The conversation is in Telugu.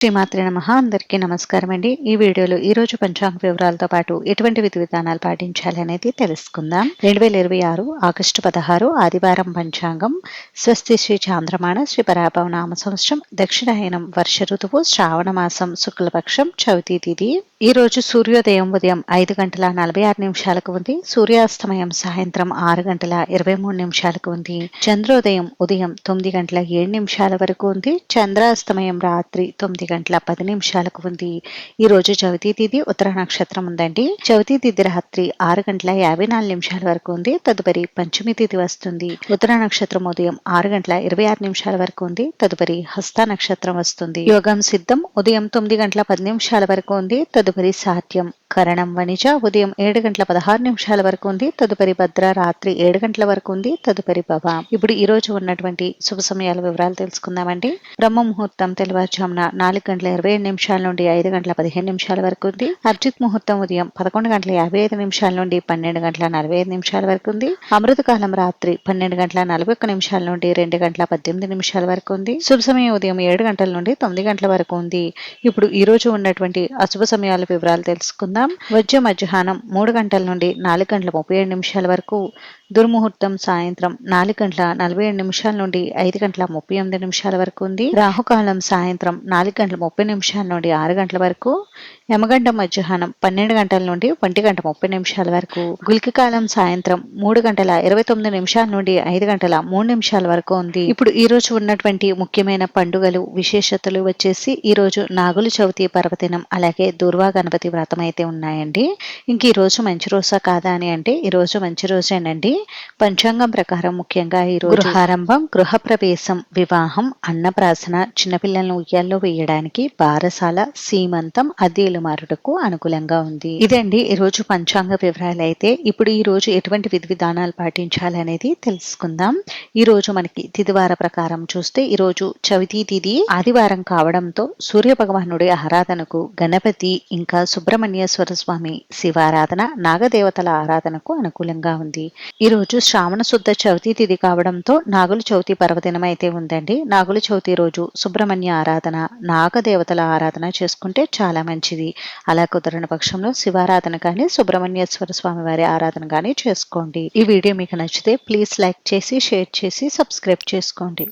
శ్రీమాత్రే నమః. అందరికీ నమస్కారం అండి. ఈ వీడియోలో ఈ రోజు పంచాంగ వివరాలతో పాటు ఎటువంటి విధి విధానాలు పాటించాలి అనేది తెలుసుకుందాం. 2026 ఆగస్టు 16 ఆదివారం పంచాంగం. స్వస్తి శ్రీ చాంద్రమాన శ్రీ పరాభవ నామ సంవత్సరం దక్షిణాయనం వర్ష ఋతువు శ్రావణ మాసం శుక్లపక్షం చవితి తిథి. ఈ రోజు సూర్యోదయం ఉదయం 5:46 ఉంది. సూర్యాస్తమయం సాయంత్రం 6:23 ఉంది. చంద్రోదయం ఉదయం 9:07 వరకు ఉంది. చంద్రాస్తమయం రాత్రి 9:10 ఉంది. ఈ రోజు చవితి తిథి ఉత్తర నక్షత్రం ఉందండి. చవితి తిథి రాత్రి 6:54 వరకు ఉంది. తదుపరి పంచమి తిథి వస్తుంది. ఉత్తర నక్షత్రం ఉదయం 6:26 వరకు ఉంది. తదుపరి హస్త నక్షత్రం వస్తుంది. యోగం సిద్ధం ఉదయం 9:10 వరకు ఉంది. తదుపరి సాధ్యం కరణం వనిజ ఉదయం 7:16 వరకు ఉంది. తదుపరి భద్ర రాత్రి 7 వరకు ఉంది. తదుపరి భవ. ఇప్పుడు ఈ రోజు ఉన్నటువంటి శుభ సమయాల వివరాలు తెలుసుకుందామండి. బ్రహ్మ ముహూర్తం తెల్లవారుజామున 4:27 నుండి 5:15 వరకు ఉంది. అర్జిత్ ముహూర్తం ఉదయం 11:55 నుండి 12:45 వరకు ఉంది. అమృత కాలం రాత్రి 12:41 నుండి 2:18 వరకు ఉంది. శుభ సమయం ఉదయం 7 గంటల నుండి 9 గంటల వరకు ఉంది. ఇప్పుడు ఈ రోజు ఉన్నటువంటి అశుభ సమయాల వివరాలు తెలుసుకుందాం. వజ్ర మధ్యాహ్నం 3 గంటల నుండి 4:37 వరకు. దుర్ముహూర్తం సాయంత్రం 4:47 నుండి 5:39 వరకు ఉంది. రాహుకాలం సాయంత్రం 4:30 నుండి 6 గంటల వరకు. యమగండం మధ్యాహ్నం 12 గంటల నుండి 1:30 వరకు. గుళిక కాలం సాయంత్రం 3:29 నుండి 5:03 వరకు ఉంది. ఇప్పుడు ఈ రోజు ఉన్నటువంటి ముఖ్యమైన పండుగలు విశేషతలు వచ్చేసి ఈ రోజు నాగుల చవితి పర్వదినం, అలాగే దుర్వా గణపతి వ్రతం అయితే ఉన్నాయండి. ఇంక ఈ రోజు మంచి రోజా కాదా అని అంటే ఈ రోజు మంచి రోజేనండి. పంచాంగం ప్రకారం ముఖ్యంగా ఈ రోజు గృహారంభం, గృహప్రవేశం, వివాహం, అన్నప్రాసన, చిన్నపిల్లలను ఉయ్యాల్లో వేయడానికి, బారసాల, సీమంతం, అద్దెలు మారుటకు అనుకూలంగా ఉంది. ఇదండి ఈ రోజు పంచాంగ వివరాలు. అయితే ఇప్పుడు ఈ రోజు ఎటువంటి విధి విధానాలు పాటించాలనేది తెలుసుకుందాం. ఈ రోజు మనకి తిథివార ప్రకారం చూస్తే ఈ రోజు చవితి తిథి ఆదివారం కావడంతో సూర్య భగవానుడి ఆరాధనకు, గణపతి ఇంకా సుబ్రహ్మణ్యేశ్వర స్వామి శివారాధన, నాగదేవతల ఆరాధనకు అనుకూలంగా ఉంది. ఈ రోజు శ్రావణ శుద్ధ చవితి తిథి కావడంతో నాగుల చవితి పర్వదినం అయితే ఉందండి. నాగుల చవితి రోజు సుబ్రహ్మణ్య ఆరాధన, నాగదేవతల ఆరాధన చేసుకుంటే చాలా మంచిది. అలా కుదరని పక్షంలో శివారాధన కానీ సుబ్రహ్మణ్యేశ్వర స్వామి వారి ఆరాధన కానీ చేసుకోండి. ఈ వీడియో మీకు నచ్చితే ప్లీజ్ లైక్ చేసి, షేర్ చేసి, సబ్స్క్రైబ్ చేసుకోండి.